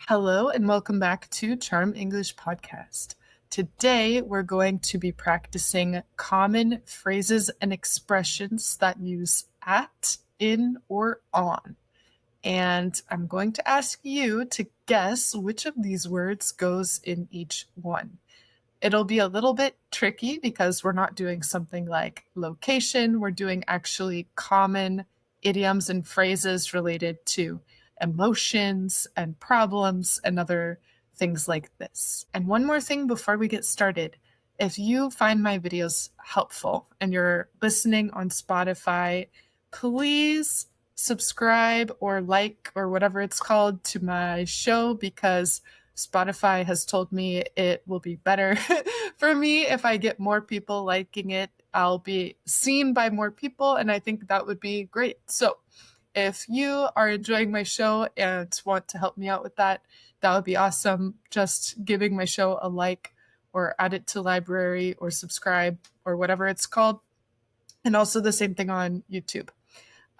Hello and welcome back to Charm English Podcast. Today we're going to be practicing common phrases and expressions that use at, in, or on. And I'm going to ask you to guess which of these words goes in each one. It'll be a little bit tricky because we're not doing something like location. We're doing actually common idioms and phrases related to emotions and problems and other things like this. And one more thing before we get started. If you find my videos helpful and you're listening on Spotify, please subscribe or like or whatever it's called to my show because Spotify has told me it will be better for me if I get more people liking it. I'll be seen by more people, and I think that would be great. So, if you are enjoying my show and want to help me out with that, that would be awesome. Just giving my show a like or add it to library or subscribe or whatever it's called. And also the same thing on YouTube.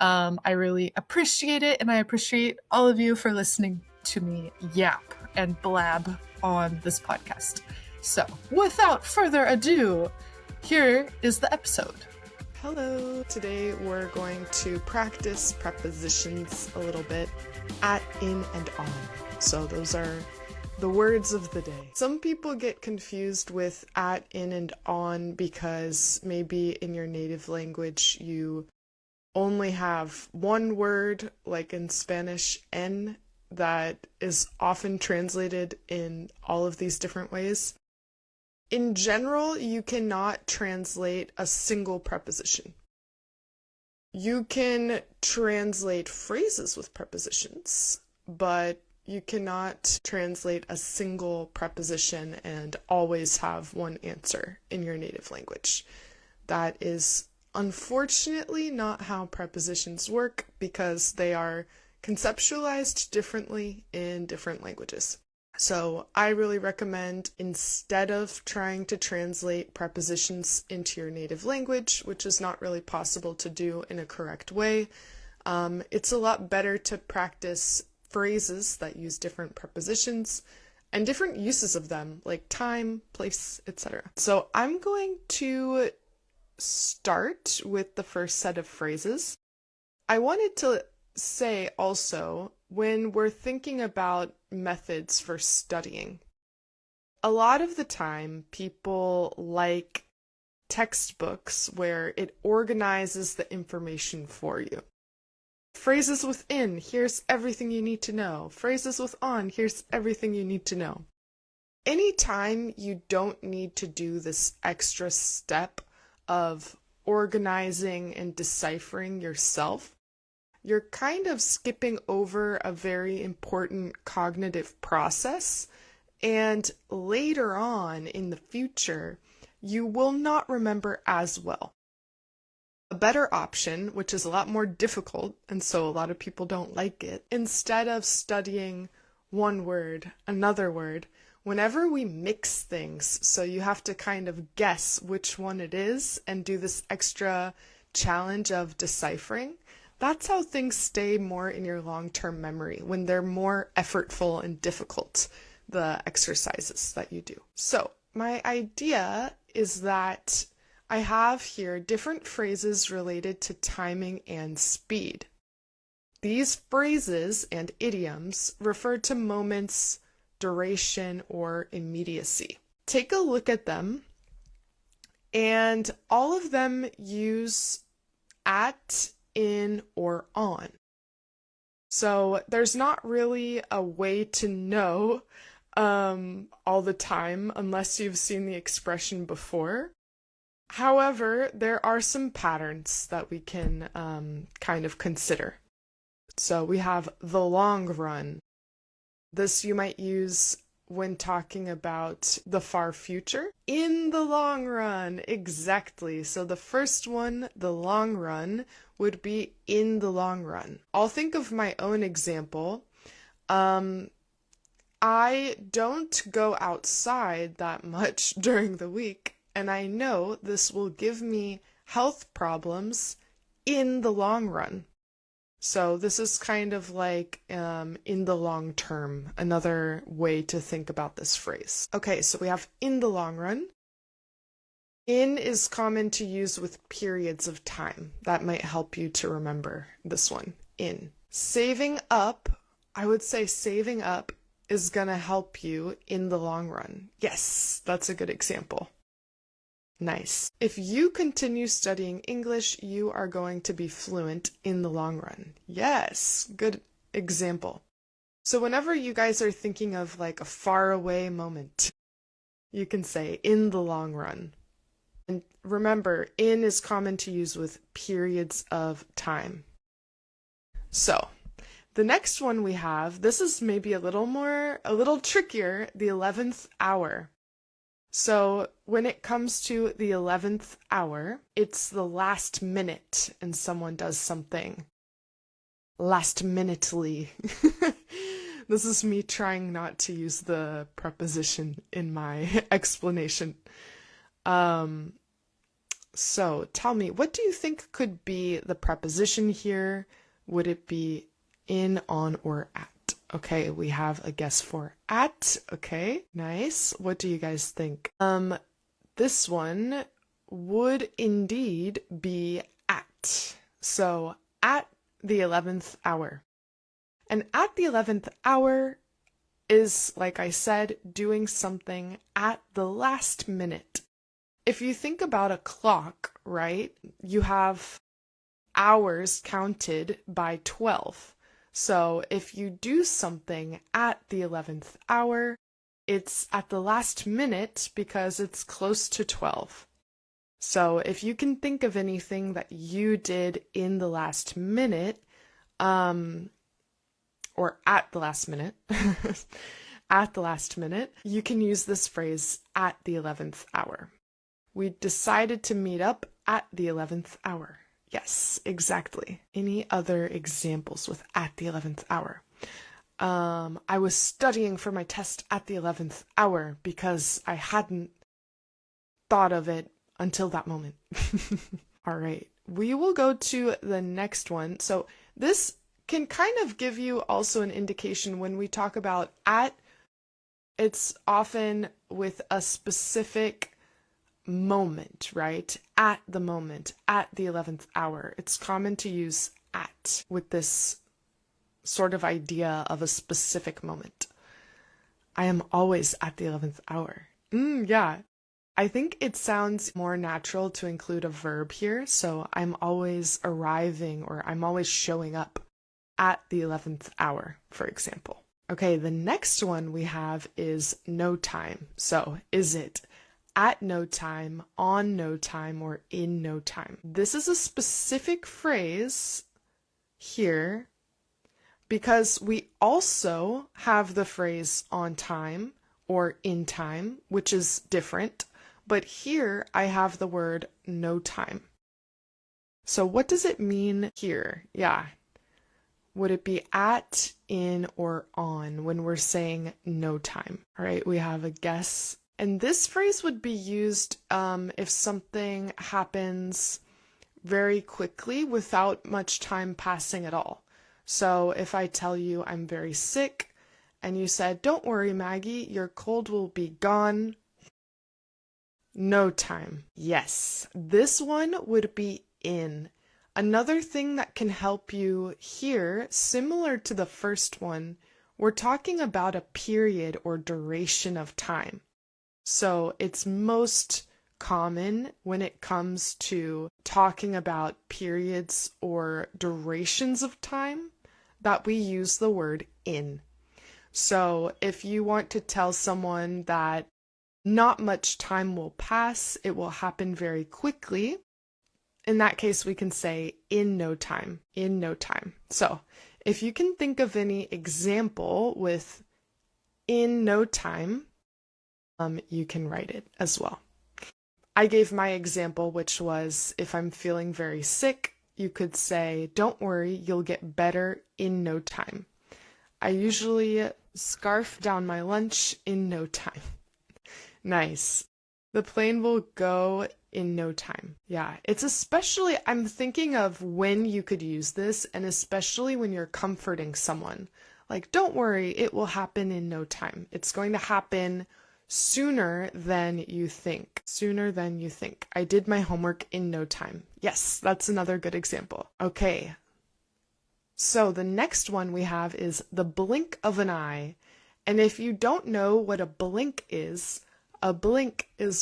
I really appreciate it, and I appreciate all of you for listening to me yap and blab on this podcast. So, without further ado, here is the episode. Hello! Today we're going to practice prepositions a little bit, at, in, and on. So those are the words of the day. Some people get confused with at, in, and on because maybe in your native language you only have one word, like in Spanish, en, that is often translated in all of these different ways. In general, you cannot translate a single preposition. You can translate phrases with prepositions, but you cannot translate a single preposition and always have one answer in your native language. That is unfortunately not how prepositions work because they are conceptualized differently in different languages. So I really recommend, instead of trying to translate prepositions into your native language, which is not really possible to do in a correct way, it's a lot better to practice phrases that use different prepositions and different uses of them, like time, place, etc. So I'm going to start with the first set of phrases. I wanted to say also, when we're thinking about methods for studying, a lot of the time people like textbooks where it organizes the information for you. Phrases with in, here's everything you need to know. Phrases with on, here's everything you need to know. Anytime you don't need to do this extra step of organizing and deciphering yourself, you're kind of skipping over a very important cognitive process, and later on in the future, you will not remember as well. A better option, which is a lot more difficult, and so a lot of people don't like it, instead of studying one word, another word, whenever we mix things, so you have to kind of guess which one it is and do this extra challenge of deciphering, that's how things stay more in your long-term memory, when they're more effortful and difficult, the exercises that you do. So my idea is that I have here different phrases related to timing and speed. These phrases and idioms refer to moments, duration, or immediacy. Take a look at them, and all of them use at, in, or on. So there's not really a way to know all the time unless you've seen the expression before. However, there are some patterns that we can kind of consider. So we have the long run. This you might use when talking about the far future. In the long run, exactly. So the first one, the long run, would be in the long run. I'll think of my own example. I don't go outside that much during the week, and I know this will give me health problems in the long run. So this is kind of like in the long term, another way to think about this phrase. Okay, so we have in the long run. In is common to use with periods of time. That might help you to remember this one. In. Saving up, I would say saving up is going to help you in the long run. Yes, that's a good example. Nice. If you continue studying English, you are going to be fluent in the long run. Yes, good example. So whenever you guys are thinking of like a faraway moment, you can say in the long run. And remember, in is common to use with periods of time. So, the next one we have, this is maybe a little trickier, the 11th hour. So, when it comes to the 11th hour, it's the last minute and someone does something last minutely. This is me trying not to use the preposition in my explanation. So tell me, what do you think could be the preposition here? Would it be in, on, or at? Okay, we have a guess for at. Okay, nice. What do you guys think? This one would indeed be at. So at the 11th hour. And at the 11th hour is, like I said, doing something at the last minute. If you think about a clock, right, you have hours counted by 12. So if you do something at the 11th hour, it's at the last minute because it's close to 12. So if you can think of anything that you did in the last minute, or at the last minute, at the last minute, you can use this phrase at the 11th hour. We decided to meet up at the 11th hour. Yes, exactly. Any other examples with at the 11th hour? I was studying for my test at the 11th hour because I hadn't thought of it until that moment. All right, we will go to the next one. So this can kind of give you also an indication when we talk about at, it's often with a specific moment, right? At the moment, at the 11th hour. It's common to use at with this sort of idea of a specific moment. I am always at the 11th hour. Yeah. I think it sounds more natural to include a verb here. So I'm always arriving or I'm always showing up at the 11th hour, for example. Okay, the next one we have is no time. So is it at no time, on no time, or in no time? This is a specific phrase here because we also have the phrase on time or in time, which is different. But here I have the word no time. So what does it mean here? Yeah. Would it be at, in, or on when we're saying no time? All right, we have a guess. And this phrase would be used if something happens very quickly without much time passing at all. So if I tell you I'm very sick and you said, "Don't worry, Maggie, your cold will be gone." No time. Yes, this one would be in. Another thing that can help you here, similar to the first one, we're talking about a period or duration of time. So it's most common when it comes to talking about periods or durations of time that we use the word in. So if you want to tell someone that not much time will pass, it will happen very quickly, in that case we can say in no time, in no time. So if you can think of any example with in no time, you can write it as well. I gave my example, which was if I'm feeling very sick, you could say, "Don't worry, you'll get better in no time." I usually scarf down my lunch in no time. Nice. The plane will go in no time. Yeah, it's especially, I'm thinking of when you could use this, and especially when you're comforting someone. Like, don't worry, it will happen in no time. It's going to happen sooner than you think. Sooner than you think. I did my homework in no time. Yes, that's another good example. Okay. So the next one we have is the blink of an eye. And if you don't know what a blink is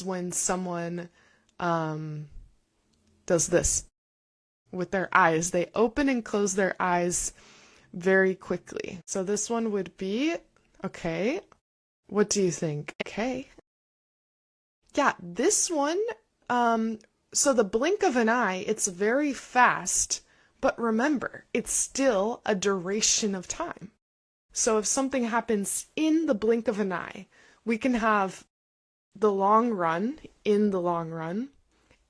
when someone does this with their eyes. They open and close their eyes very quickly. So this one would be, okay, what do you think? Okay. Yeah, this one, so the blink of an eye, it's very fast, but remember, it's still a duration of time. So if something happens in the blink of an eye, we can have the long run, in the long run,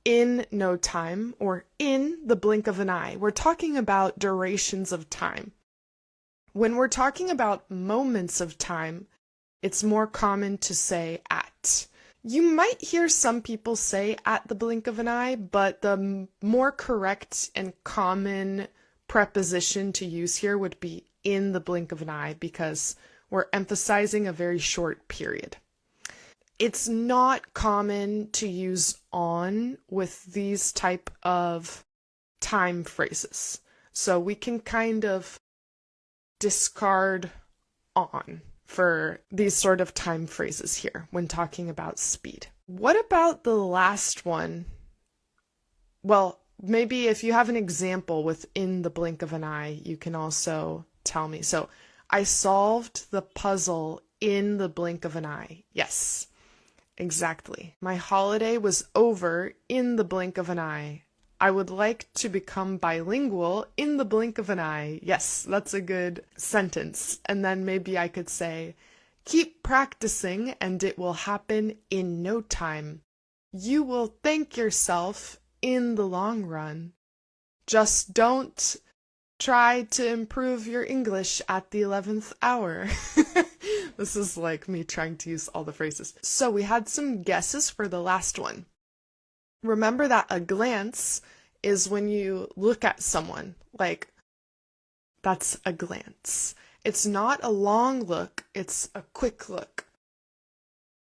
in no time, or in the blink of an eye. We're talking about durations of time. When we're talking about moments of time, it's more common to say at. You might hear some people say at the blink of an eye, but the more correct and common preposition to use here would be in the blink of an eye, because we're emphasizing a very short period. It's not common to use on with these type of time phrases. So we can kind of discard on for these sort of time phrases here when talking about speed. What about the last one? Well, maybe if you have an example within the blink of an eye, you can also tell me. So, I solved the puzzle in the blink of an eye. Yes, exactly. My holiday was over in the blink of an eye. I would like to become bilingual in the blink of an eye. Yes, that's a good sentence. And then maybe I could say, keep practicing and it will happen in no time. You will thank yourself in the long run. Just don't try to improve your English at the 11th hour. This is like me trying to use all the phrases. So we had some guesses for the last one. Remember that a glance is when you look at someone, like, that's a glance. It's not a long look, it's a quick look.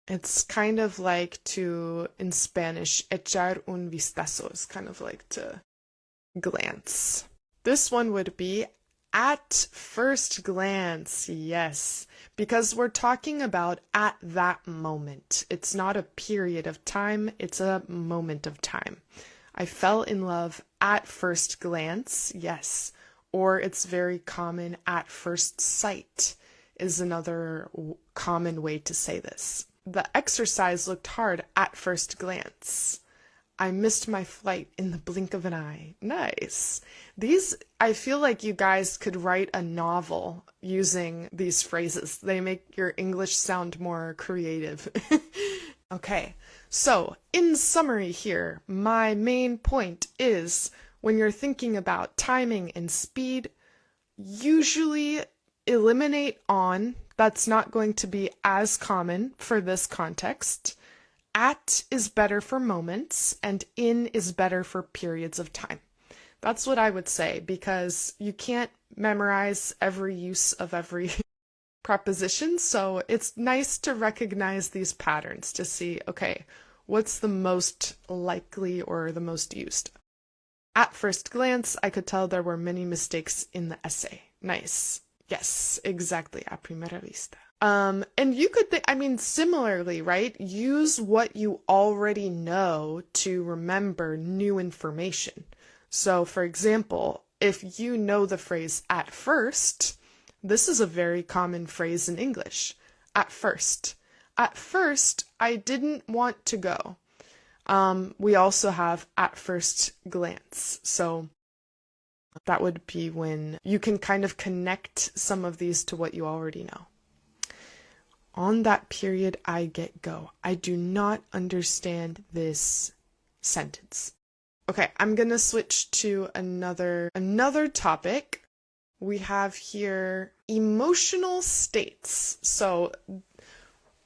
It's kind of like to, in Spanish, echar un vistazo is kind of like to glance. This one would be at first glance, yes, because we're talking about at that moment. It's not a period of time, it's a moment of time. I fell in love at first glance, yes, or it's very common at first sight is another common way to say this. The exercise looked hard at first glance. I missed my flight in the blink of an eye. Nice. These, I feel like you guys could write a novel using these phrases. They make your English sound more creative. Okay, so in summary here, my main point is when you're thinking about timing and speed, usually eliminate on. That's not going to be as common for this context. At is better for moments, and in is better for periods of time. That's what I would say, because you can't memorize every use of every preposition, so it's nice to recognize these patterns to see, okay, what's the most likely or the most used? At first glance, I could tell there were many mistakes in the essay. Nice. Yes, exactly, a primera vista. And you could similarly, right? Use what you already know to remember new information. So, for example, if you know the phrase at first, this is a very common phrase in English. At first. At first, I didn't want to go. We also have at first glance. So that would be when you can kind of connect some of these to what you already know. On that period, I get go. I do not understand this sentence. Okay, I'm gonna switch to another topic. We have here emotional states. So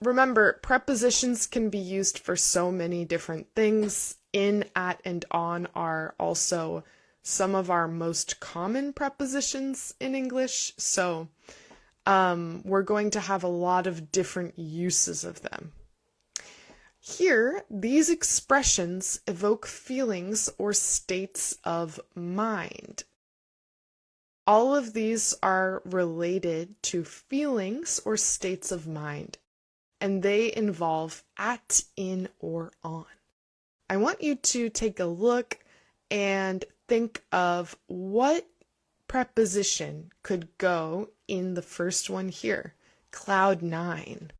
remember, prepositions can be used for so many different things. In, at, and on are also some of our most common prepositions in English. So we're going to have a lot of different uses of them. Here, these expressions evoke feelings or states of mind. All of these are related to feelings or states of mind, and they involve at, in, or on. I want you to take a look and think of what preposition could go in the first one here, cloud nine.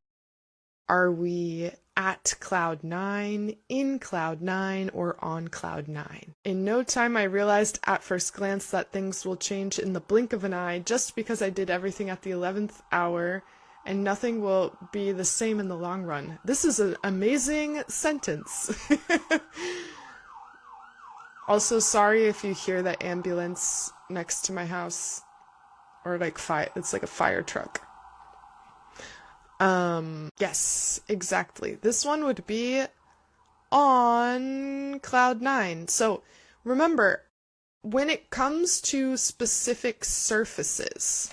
Are we at cloud nine, in cloud nine, or on cloud nine? In no time, I realized at first glance that things will change in the blink of an eye just because I did everything at the 11th hour, and nothing will be the same in the long run. This is an amazing sentence. Also, sorry if you hear that ambulance next to my house, or like it's like a fire truck. Yes, exactly. This one would be on cloud nine. So remember, when it comes to specific surfaces,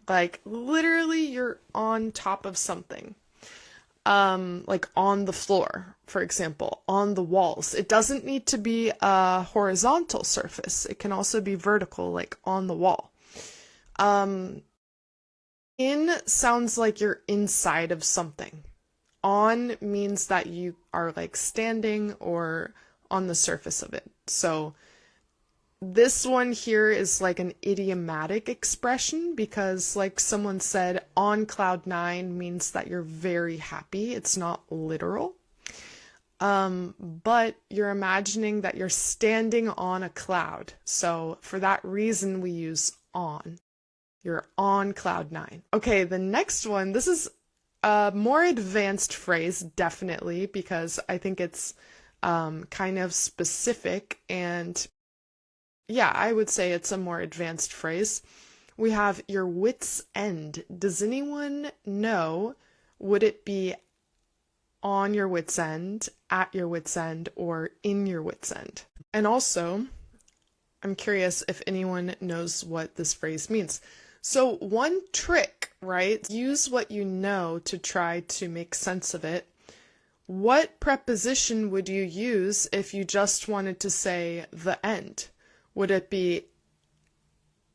like literally you're on top of something, like on the floor, for example, on the walls. It doesn't need to be a horizontal surface. It can also be vertical, like on the wall. In sounds like you're inside of something. On means that you are like standing or on the surface of it. So this one here is like an idiomatic expression because, like someone said, on cloud nine means that you're very happy. It's not literal. But you're imagining that you're standing on a cloud. So for that reason, we use on. You're on cloud nine. Okay, the next one, this is a more advanced phrase, definitely, because I think it's kind of specific, and yeah, I would say it's a more advanced phrase. We have your wits' end. Does anyone know, would it be on your wits' end, at your wits' end, or in your wits' end? And also, I'm curious if anyone knows what this phrase means. So one trick, right? Use what you know to try to make sense of it. What preposition would you use if you just wanted to say the end? Would it be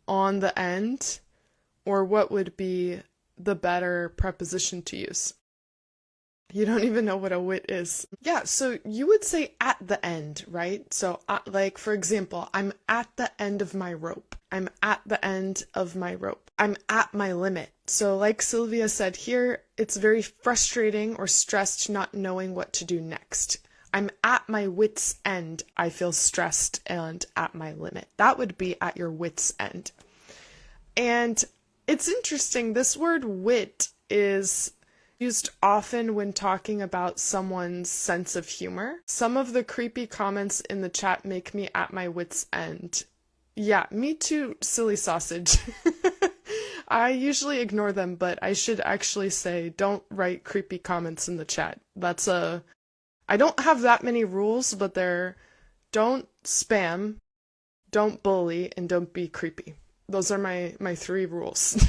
on the end? Or what would be the better preposition to use? You don't even know what a wit is. Yeah, so you would say at the end, right? So like, for example, I'm at the end of my rope. I'm at the end of my rope. I'm at my limit. So like Sylvia said here, it's very frustrating or stressed not knowing what to do next. I'm at my wit's end. I feel stressed and at my limit. That would be at your wit's end. And it's interesting, this word wit is used often when talking about someone's sense of humor. Some of the creepy comments in the chat make me at my wit's end. Yeah, me too, silly sausage. I usually ignore them, but I should actually say don't write creepy comments in the chat. I don't have that many rules, but they're don't spam, don't bully, and don't be creepy. Those are my 3 rules.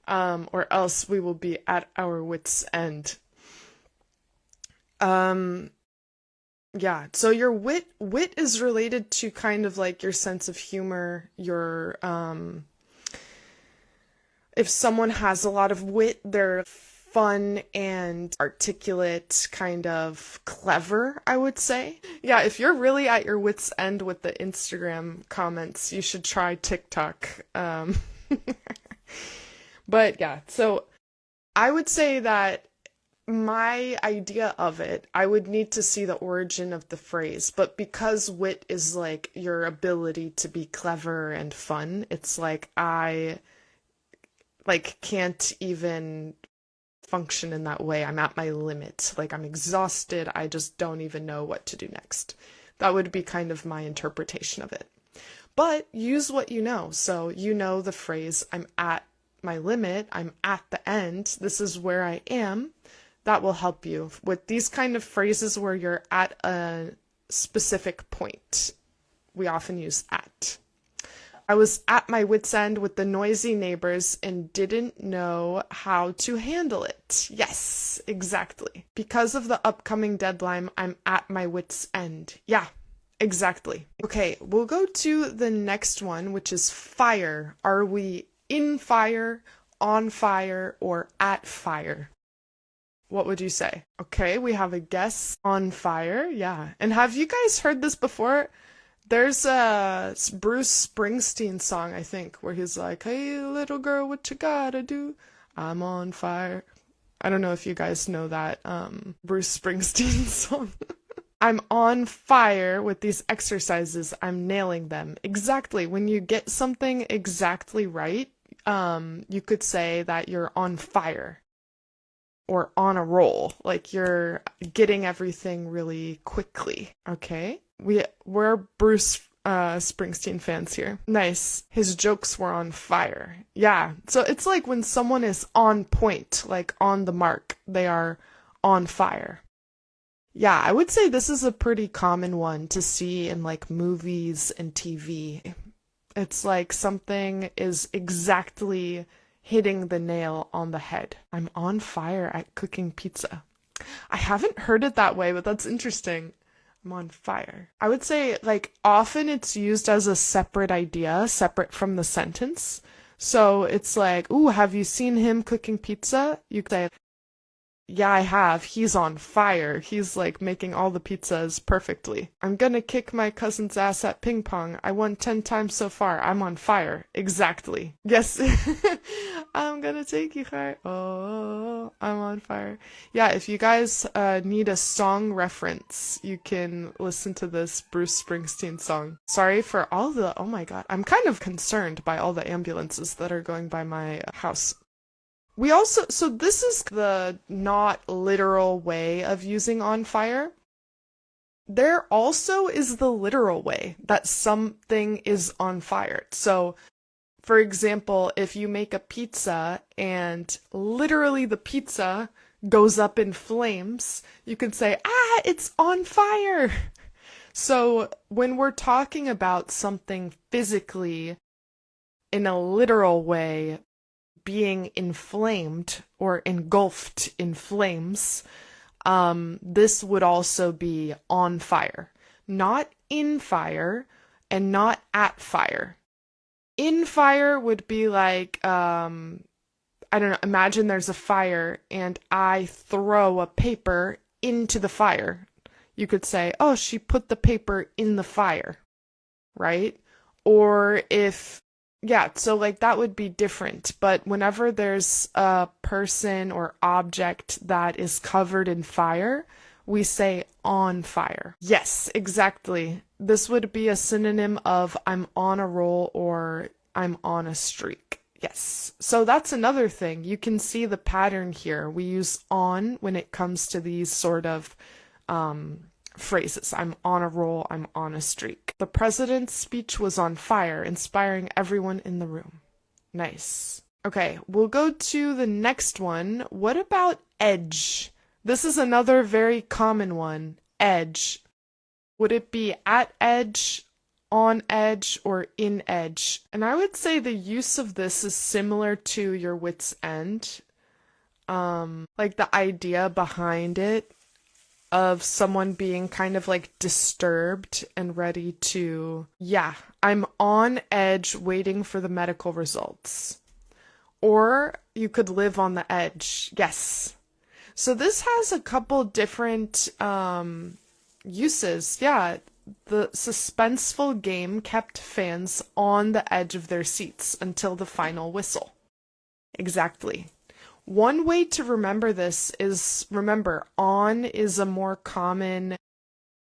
Or else we will be at our wit's end. Yeah, so your wit is related to kind of like your sense of humor, your if someone has a lot of wit, they're fun and articulate, kind of clever, I would say. Yeah, if you're really at your wit's end with the Instagram comments, you should try TikTok. But yeah, so I would say that my idea of it, I would need to see the origin of the phrase, but because wit is like your ability to be clever and fun, it's like I can't even function in that way. I'm at my limit. Like I'm exhausted. I just don't even know what to do next. That would be kind of my interpretation of it. But use what you know. So you know the phrase, I'm at my limit, I'm at the end, this is where I am. That will help you with these kind of phrases where you're at a specific point. We often use at. I was at my wit's end with the noisy neighbors and didn't know how to handle it. Yes, exactly. Because of the upcoming deadline, I'm at my wit's end. Yeah, exactly. Okay, we'll go to the next one, which is fire. Are we in fire, on fire, or at fire? What would you say? Okay, we have a guess. On fire. Yeah. And have you guys heard this before? There's a Bruce Springsteen song, I think, where he's like, "Hey, little girl, what you gotta do? I'm on fire." I don't know if you guys know that Bruce Springsteen song. I'm on fire with these exercises. I'm nailing them. Exactly. When you get something exactly right, you could say that you're on fire or on a roll. Like you're getting everything really quickly. Okay? We're Bruce Springsteen fans here. Nice. His jokes were on fire. Yeah. So it's like when someone is on point, like on the mark, they are on fire. Yeah, I would say this is a pretty common one to see in like movies and TV. It's like something is exactly hitting the nail on the head. I'm on fire at cooking pizza. I haven't heard it that way, but that's interesting. I'm on fire. I would say, like, often it's used as a separate idea, separate from the sentence. So it's like, ooh, have you seen him cooking pizza? You could say, yeah, I have. He's on fire. He's like making all the pizzas perfectly. I'm gonna kick my cousin's ass at ping pong. I won 10 times so far. I'm on fire. Exactly. Yes. I'm gonna take you high. Oh, I'm on fire. Yeah, if you guys need a song reference, you can listen to this Bruce Springsteen song. Sorry for all the, oh my god. I'm kind of concerned by all the ambulances that are going by my house. We also, so this is the not literal way of using on fire. There also is the literal way that something is on fire. So, for example, if you make a pizza and literally the pizza goes up in flames, you could say, ah, it's on fire. So when we're talking about something physically in a literal way, being inflamed or engulfed in flames, this would also be on fire. Not in fire and not at fire. In fire would be like, I don't know, imagine there's a fire and I throw a paper into the fire. You could say, oh, she put the paper in the fire, right? Or if yeah, so like that would be different. But whenever there's a person or object that is covered in fire, we say on fire. Yes, exactly. This would be a synonym of I'm on a roll or I'm on a streak. Yes. So that's another thing. You can see the pattern here. We use on when it comes to these sort of phrases. I'm on a roll, I'm on a streak. The president's speech was on fire, inspiring everyone in the room. Nice. Okay, we'll go to the next one. What about edge? This is another very common one. Edge. Would it be at edge, on edge, or in edge? And I would say the use of this is similar to your wit's end. Like the idea behind it of someone being kind of like disturbed and ready to, yeah, I'm on edge waiting for the medical results. Or you could live on the edge. Yes. So this has a couple different uses. Yeah, the suspenseful game kept fans on the edge of their seats until the final whistle. Exactly. One way to remember this is, remember, on is a more common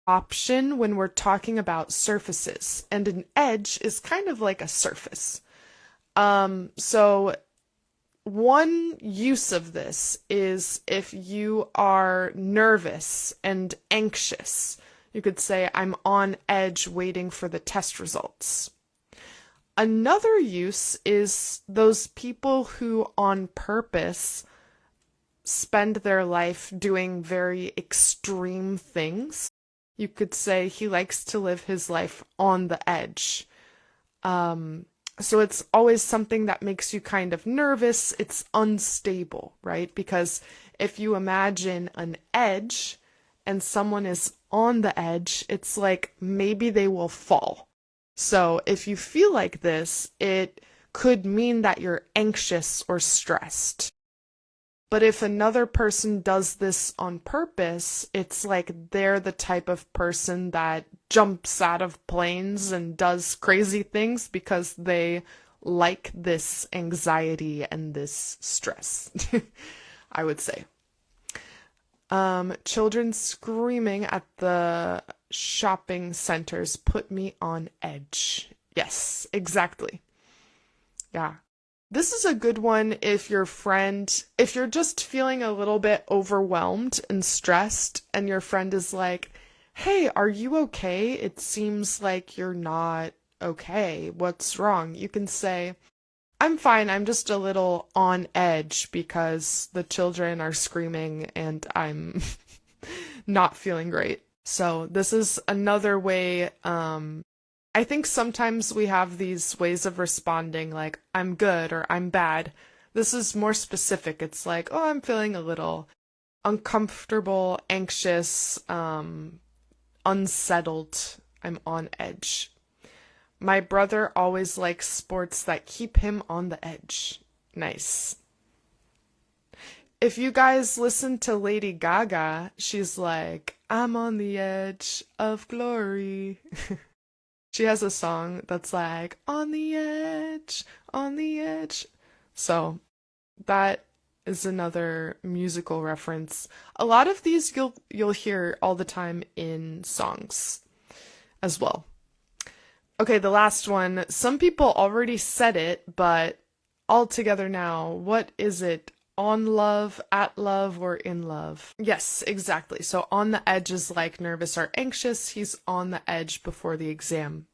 option when we're talking about surfaces, and an edge is kind of like a surface. So one use of this is if you are nervous and anxious, you could say, I'm on edge waiting for the test results. Another use is those people who on purpose spend their life doing very extreme things. You could say he likes to live his life on the edge. So it's always something that makes you kind of nervous. It's unstable, right? Because if you imagine an edge and someone is on the edge, it's like maybe they will fall. So if you feel like this, it could mean that you're anxious or stressed. But if another person does this on purpose, it's like they're the type of person that jumps out of planes and does crazy things because they like this anxiety and this stress, I would say. Children screaming at the shopping centers put me on edge. Yes, exactly. Yeah. This is a good one if you're just feeling a little bit overwhelmed and stressed, and your friend is like, hey, are you okay? It seems like you're not okay. What's wrong? You can say, I'm fine. I'm just a little on edge because the children are screaming and I'm not feeling great. So this is another way. I think sometimes we have these ways of responding like, I'm good or I'm bad. This is more specific. It's like, oh, I'm feeling a little uncomfortable, anxious, unsettled. I'm on edge. My brother always likes sports that keep him on the edge. Nice. If you guys listen to Lady Gaga, she's like, I'm on the edge of glory. She has a song that's like, on the edge, on the edge. So that is another musical reference. A lot of these you'll hear all the time in songs as well. Okay, the last one. Some people already said it, but all together now. What is it? On love, at love, or in love? Yes, exactly. So on the edge is like nervous or anxious. He's on the edge before the exam.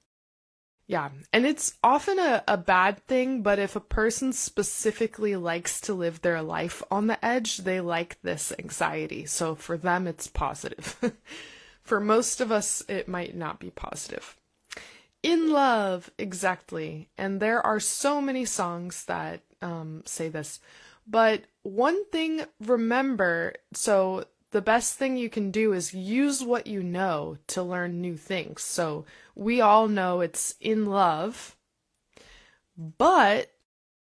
Yeah, and it's often a bad thing, but if a person specifically likes to live their life on the edge, they like this anxiety. So for them, it's positive. For most of us, it might not be positive. In love, exactly. And there are so many songs that say this. But one thing, remember, so the best thing you can do is use what you know to learn new things. So we all know it's in love, but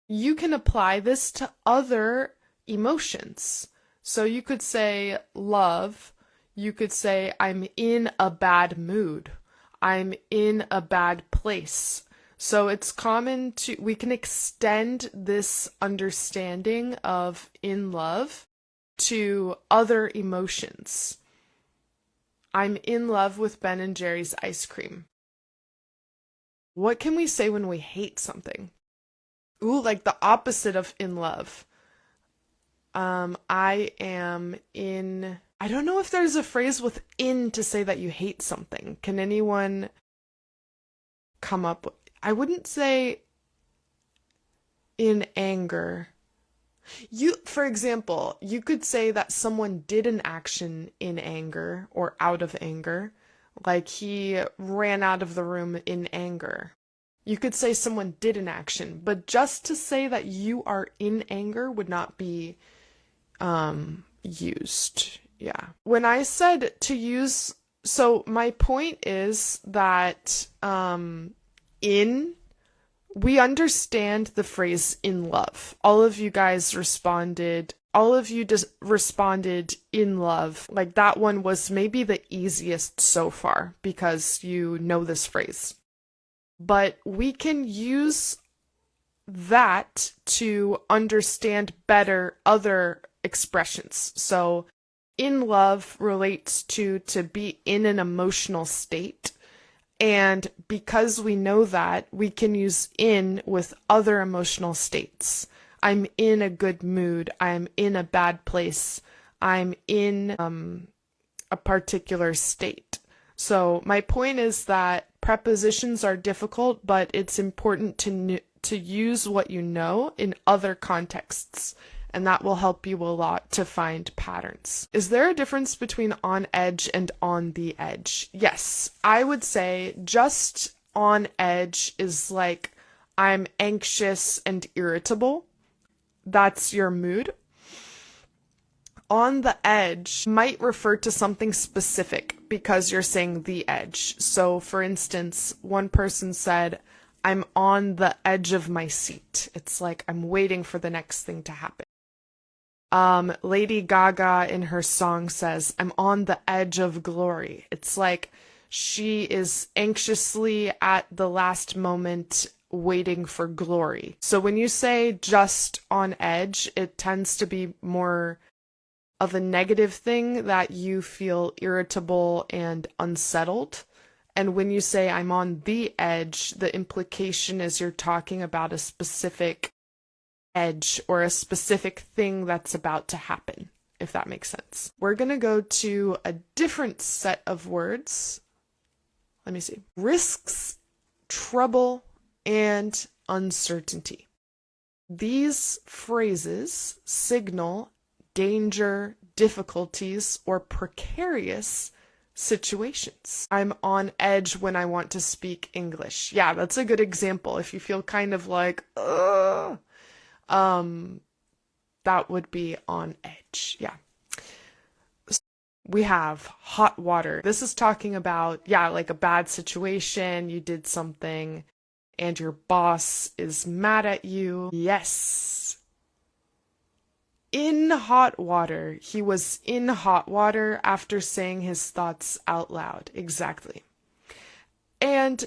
you can apply this to other emotions. So you could say love, you could say I'm in a bad mood, I'm in a bad place. So it's common we can extend this understanding of in love to other emotions. I'm in love with Ben and Jerry's ice cream. What can we say when we hate something? Ooh, like the opposite of in love. I don't know if there's a phrase with in to say that you hate something. Can anyone come up with, I wouldn't say in anger. For example, you could say that someone did an action in anger or out of anger, like he ran out of the room in anger. You could say someone did an action, but just to say that you are in anger would not be used. Yeah. When I said to use, so my point is that we understand the phrase in love. All of you responded in love. Like that one was maybe the easiest so far because you know this phrase. But we can use that to understand better other expressions. So in love relates to be in an emotional state. And because we know that, we can use in with other emotional states. I'm in a good mood. I'm in a bad place. I'm in a particular state. So my point is that prepositions are difficult, but it's important to use what you know in other contexts. and that will help you a lot to find patterns. Is there a difference between on edge and on the edge? Yes, I would say just on edge is like I'm anxious and irritable. That's your mood. On the edge might refer to something specific because you're saying the edge. So, for instance, one person said, I'm on the edge of my seat. It's like I'm waiting for the next thing to happen. Lady Gaga in her song says, I'm on the edge of glory. It's like she is anxiously at the last moment waiting for glory. So when you say just on edge, it tends to be more of a negative thing that you feel irritable and unsettled. And when you say I'm on the edge, the implication is you're talking about a specific edge or a specific thing that's about to happen, if that makes sense. We're going to go to a different set of words. Let me see. Risks, trouble, and uncertainty. These phrases signal danger, difficulties, or precarious situations. I'm on edge when I want to speak English. Yeah, that's a good example. If you feel kind of like, ugh, that would be on edge. Yeah. We have hot water. This is talking about, like a bad situation. You did something and your boss is mad at you. Yes. In hot water. He was in hot water after saying his thoughts out loud. Exactly. And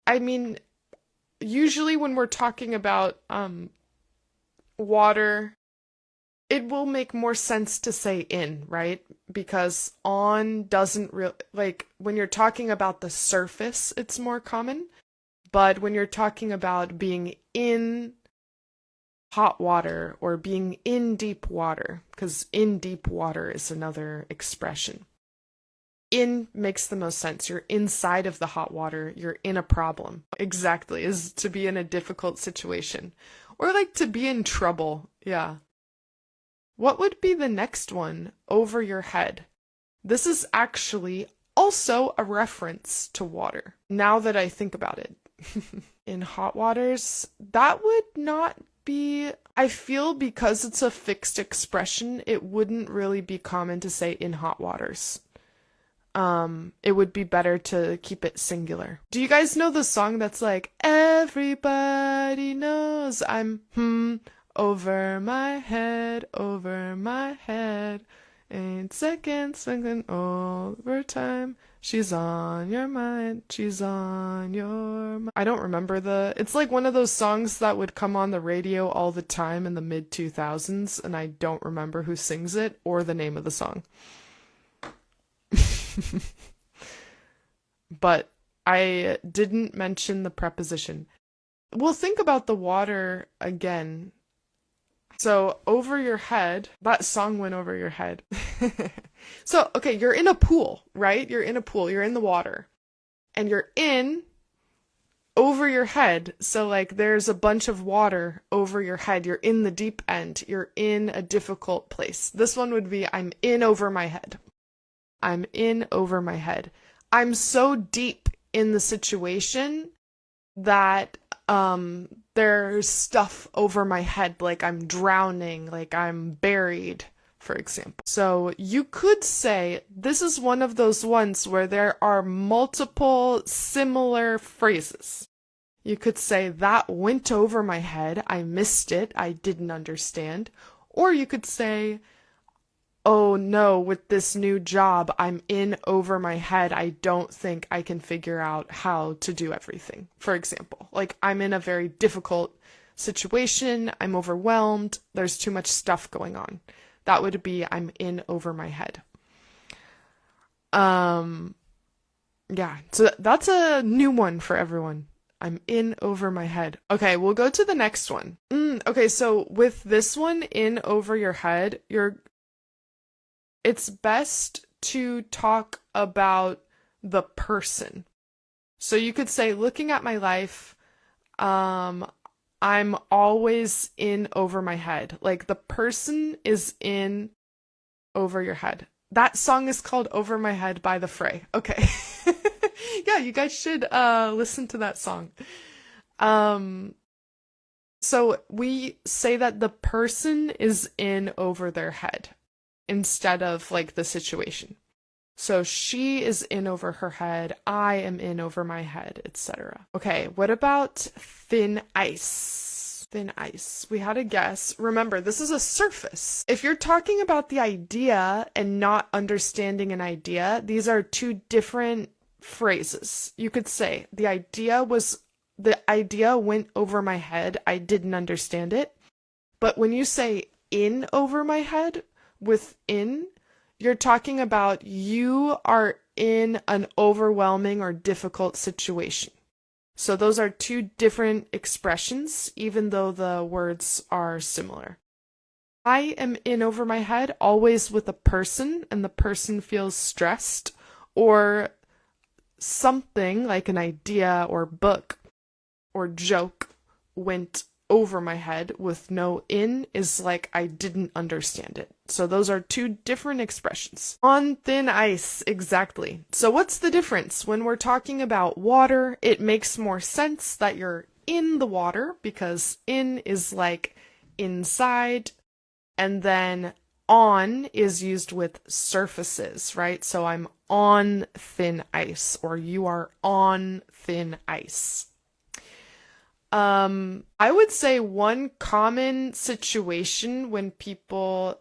I mean, usually when we're talking about water, it will make more sense to say in, right? Because on doesn't really, like when you're talking about the surface, it's more common. But when you're talking about being in hot water or being in deep water, because in deep water is another expression. In makes the most sense. You're inside of the hot water. You're in a problem. Exactly, is to be in a difficult situation. Or like to be in trouble. Yeah. What would be the next one? Over your head. This is actually also a reference to water, now that I think about it. In hot waters, that would not be, I feel because it's a fixed expression, it wouldn't really be common to say in hot waters. It would be better to keep it singular. Do you guys know the song that's like, everybody knows I'm over my head, ain't second over time. She's on your mind, she's on your mind. I don't remember it's like one of those songs that would come on the radio all the time in the mid-2000s, and I don't remember who sings it or the name of the song. But I didn't mention the preposition. We'll think about the water again. So, over your head, that song went over your head. So, okay, you're in a pool, right? You're in a pool, you're in the water. And you're in over your head. So, like, there's a bunch of water over your head. You're in the deep end. You're in a difficult place. This one would be, I'm in over my head. I'm in over my head. I'm so deep in the situation that there's stuff over my head, like I'm drowning, like I'm buried, for example. So you could say this is one of those ones where there are multiple similar phrases. You could say that went over my head, I missed it, I didn't understand. Or you could say, oh no, with this new job, I'm in over my head. I don't think I can figure out how to do everything. For example, like I'm in a very difficult situation. I'm overwhelmed. There's too much stuff going on. That would be I'm in over my head. Yeah, so that's a new one for everyone. I'm in over my head. Okay, we'll go to the next one. Okay, so with this one, in over your head, it's best to talk about the person. So you could say, looking at my life, I'm always in over my head. Like the person is in over your head. That song is called Over My Head by The Fray. Okay. Yeah, you guys should listen to that song. Um so we say that the person is in over their head instead of like the situation. So she is in over her head, I am in over my head, etc. Okay, what about thin ice? Thin ice. We had a guess. Remember, this is a surface. If you're talking about the idea and not understanding an idea, these are two different phrases. You could say the idea went over my head. I didn't understand it. But when you say in over my head with in, you're talking about you are in an overwhelming or difficult situation. So those are two different expressions, even though the words are similar. I am in over my head always with a person, and the person feels stressed, or something like an idea or book or joke went over my head with no in is like I didn't understand it. So those are two different expressions. On thin ice, exactly. So what's the difference? When we're talking about water, it makes more sense that you're in the water because in is like inside, and then on is used with surfaces, right? So I'm on thin ice, or you are on thin ice. I would say one common situation when people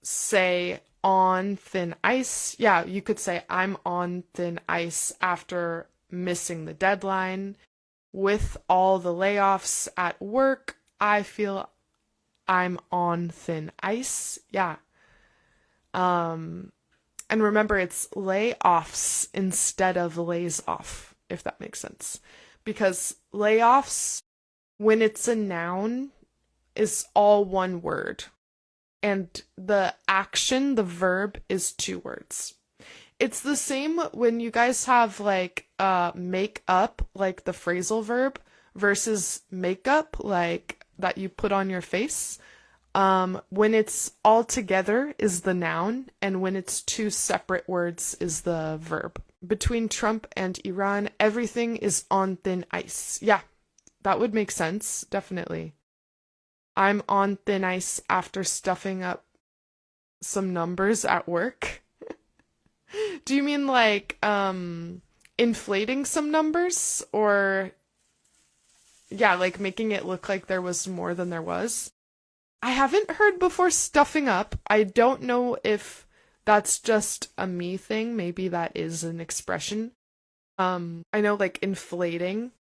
say on thin ice, yeah, you could say I'm on thin ice after missing the deadline. With all the layoffs at work, I feel I'm on thin ice. Yeah. And remember, it's layoffs instead of lays off, if that makes sense. Because layoffs, when it's a noun, is all one word. And the action, the verb, is two words. It's the same when you guys have like make up, like the phrasal verb, versus makeup, like that you put on your face. When it's all together is the noun, and when it's two separate words is the verb. Between Trump and Iran, everything is on thin ice. Yeah, that would make sense, definitely. I'm on thin ice after stuffing up some numbers at work. Do you mean like inflating some numbers, or yeah, like making it look like there was more than there was? I haven't heard before stuffing up. I don't know if that's just a me thing. Maybe that is an expression. I know like inflating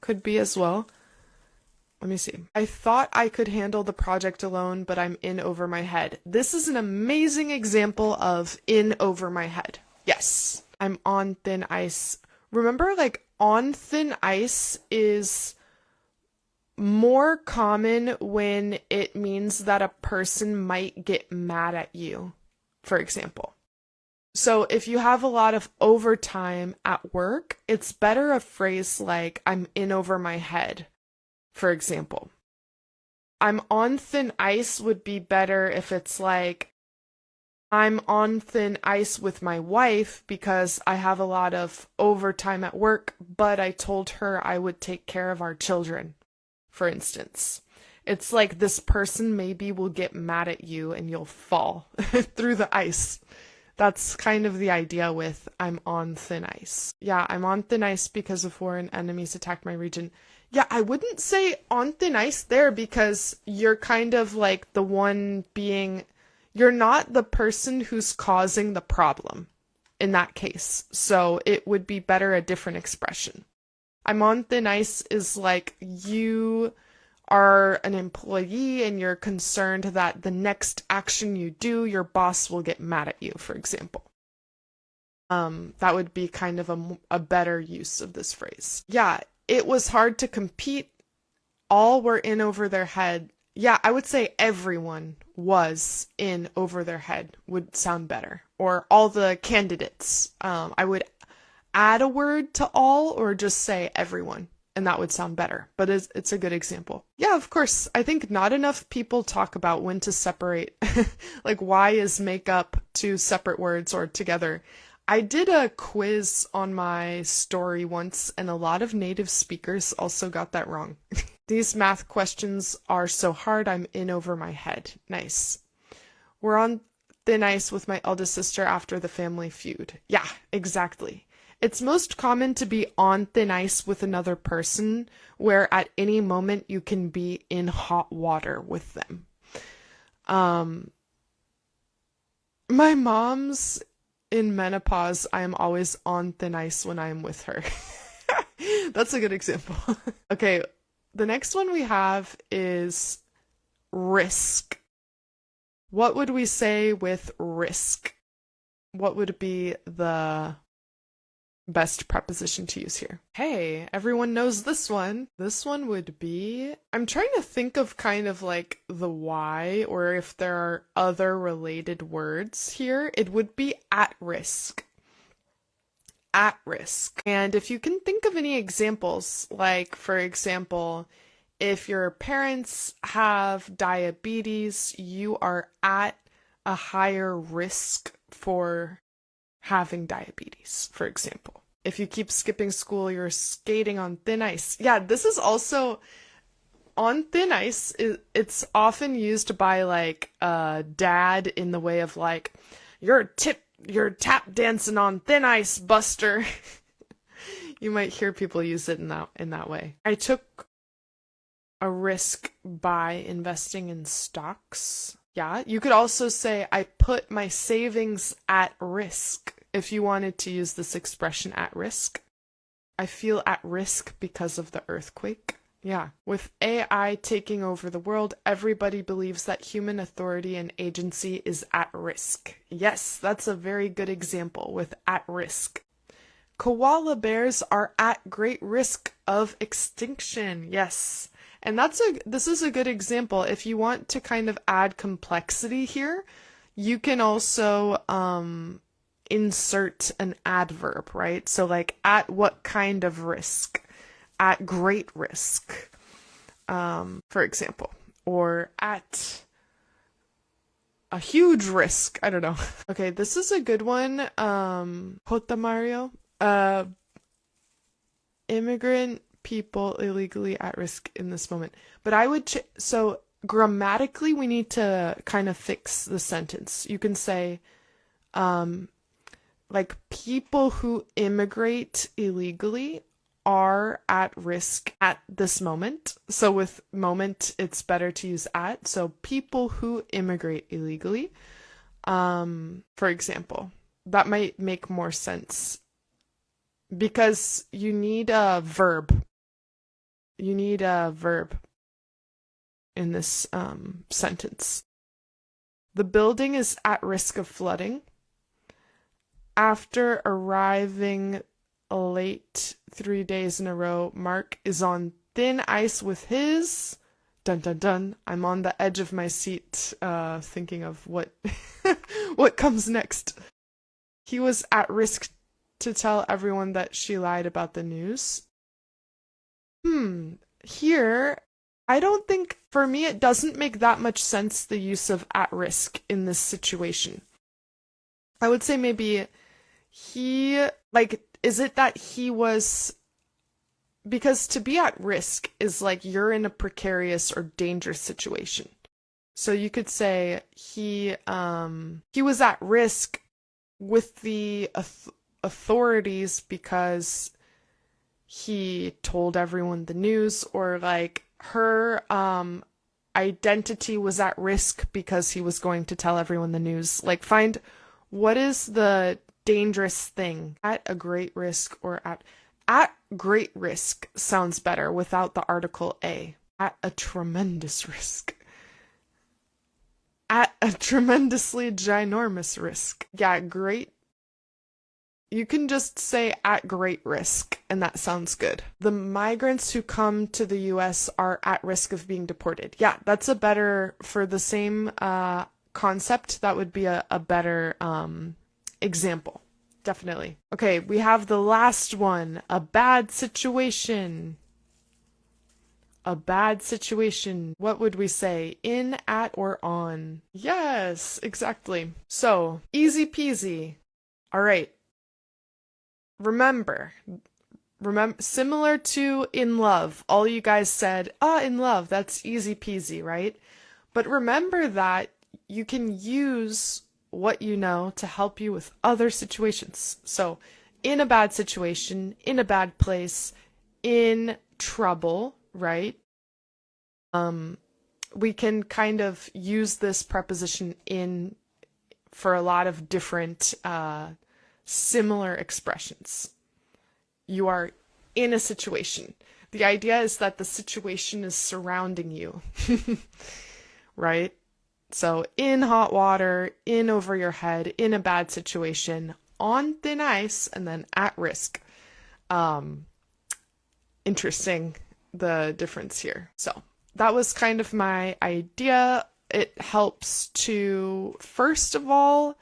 could be as well. Let me see. I thought I could handle the project alone, but I'm in over my head. This is an amazing example of in over my head. Yes, I'm on thin ice. Remember, like on thin ice is more common when it means that a person might get mad at you, for example. So if you have a lot of overtime at work, it's better a phrase like I'm in over my head, for example. I'm on thin ice would be better if it's like I'm on thin ice with my wife because I have a lot of overtime at work, but I told her I would take care of our children, for instance. It's like this person maybe will get mad at you and you'll fall through the ice. That's kind of the idea with I'm on thin ice. Yeah, I'm on thin ice because of foreign enemies attacked my region. Yeah, I wouldn't say on thin ice there because you're kind of like the one being, you're not the person who's causing the problem in that case. So it would be better a different expression. I'm on thin ice is like you are an employee and you're concerned that the next action you do, your boss will get mad at you, for example. That would be kind of a better use of this phrase. Yeah, it was hard to compete. All were in over their head. Yeah, I would say everyone was in over their head would sound better. Or all the candidates. I would add a word to all or just say everyone, and that would sound better, but it's a good example. Yeah, of course. I think not enough people talk about when to separate. Like, why is makeup two separate words or together? I did a quiz on my story once, and a lot of native speakers also got that wrong. These math questions are so hard, I'm in over my head. Nice. We're on thin ice with my eldest sister after the family feud. Yeah, exactly. It's most common to be on thin ice with another person, where at any moment you can be in hot water with them. My mom's in menopause. I am always on thin ice when I am with her. That's a good example. Okay, the next one we have is risk. What would we say with risk? What would be the best preposition to use here? Hey, everyone knows this one. This one would be, I'm trying to think of kind of like the why, or if there are other related words here. It would be at risk. At risk. And if you can think of any examples, like for example, if your parents have diabetes, you are at a higher risk for having diabetes, for example. If you keep skipping school, you're skating on thin ice. Yeah, this is also on thin ice. It's often used by like a dad in the way of like, you're tap dancing on thin ice, Buster. You might hear people use it in that way. I took a risk by investing in stocks. Yeah, you could also say I put my savings at risk if you wanted to use this expression, at risk. I feel at risk because of the earthquake. Yeah, with AI taking over the world, everybody believes that human authority and agency is at risk. Yes, that's a very good example with at risk. Koala bears are at great risk of extinction. Yes. And this is a good example. If you want to kind of add complexity here, you can also insert an adverb, right? So like, at what kind of risk? At great risk, for example, or at a huge risk. I don't know. Okay, this is a good one. Jota Mario. Immigrant people illegally at risk in this moment. But I would, so grammatically, we need to kind of fix the sentence. You can say, like, people who immigrate illegally are at risk at this moment. So with moment, it's better to use at. So people who immigrate illegally, for example, that might make more sense because you need a verb. You need a verb in this sentence. The building is at risk of flooding. After arriving late 3 days in a row, Mark is on thin ice with his... Dun dun dun. I'm on the edge of my seat thinking of what what comes next. He was at risk to tell everyone that she lied about the news. Here, I don't think, for me, it doesn't make that much sense, the use of at risk in this situation. I would say maybe he, like, is it that he was, because to be at risk is like you're in a precarious or dangerous situation. So you could say he was at risk with the authorities because he told everyone the news, or like her identity was at risk because he was going to tell everyone the news. Like, find what is the dangerous thing. At a great risk, or at great risk sounds better without the article a. At a tremendous risk. At a tremendously ginormous risk. Yeah, great. You can just say at great risk, and that sounds good. The migrants who come to the US are at risk of being deported. Yeah, that's a better, for the same concept, that would be a better example. Definitely. Okay, we have the last one. A bad situation. A bad situation. What would we say? In, at, or on? Yes, exactly. So, easy peasy. All right. Remember, similar to in love, all you guys said, in love, that's easy peasy, right? But remember that you can use what you know to help you with other situations. So, in a bad situation, in a bad place, in trouble, right? We can kind of use this preposition in for a lot of different similar expressions. You are in a situation. The idea is that the situation is surrounding you, right? So in hot water, in over your head, in a bad situation, on thin ice, and then at risk. Interesting, the difference here. So that was kind of my idea. It helps to, first of all,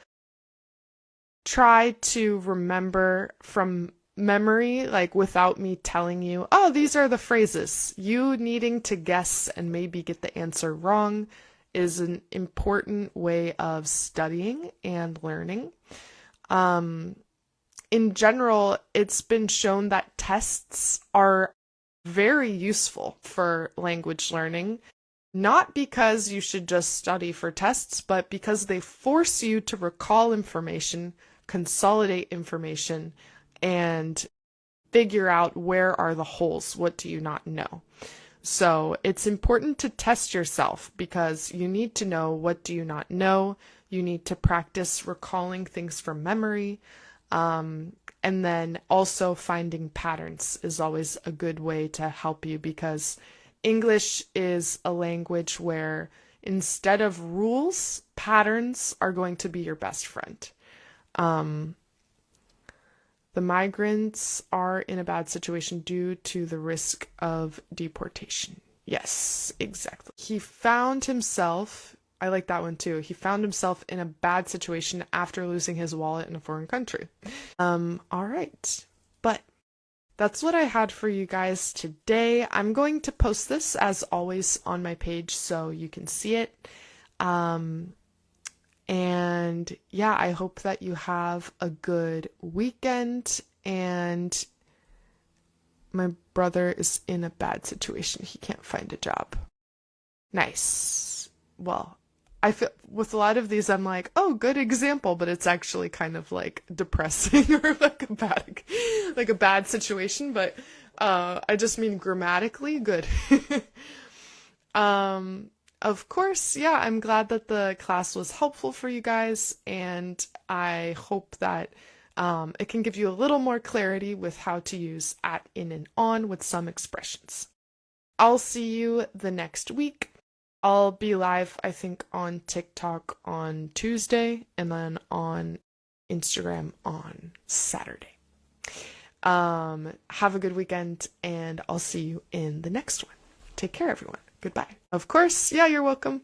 try to remember from memory, like without me telling you, oh, these are the phrases. You needing to guess and maybe get the answer wrong is an important way of studying and learning. In general, it's been shown that tests are very useful for language learning, not because you should just study for tests, but because they force you to recall information, consolidate information, and figure out where are the holes, what do you not know. So it's important to test yourself because you need to know what do you not know. You need to practice recalling things from memory. And then also finding patterns is always a good way to help you because English is a language where instead of rules, patterns are going to be your best friend. The migrants are in a bad situation due to the risk of deportation. Yes, exactly. He found himself, I like that one too. He found himself in a bad situation after losing his wallet in a foreign country. All right. But that's what I had for you guys today. I'm going to post this as always on my page so you can see it. And yeah, I hope that you have a good weekend. And my brother is in a bad situation. He can't find a job. Nice. Well, I feel with a lot of these, I'm like, oh, good example, but it's actually kind of like depressing or like a bad situation. But I just mean grammatically good. Of course, yeah, I'm glad that the class was helpful for you guys, and I hope that it can give you a little more clarity with how to use at, in, and on with some expressions. I'll see you the next week. I'll be live, I think, on TikTok on Tuesday, and then on Instagram on Saturday. Have a good weekend, and I'll see you in the next one. Take care, everyone. Goodbye. Of course. Yeah, you're welcome.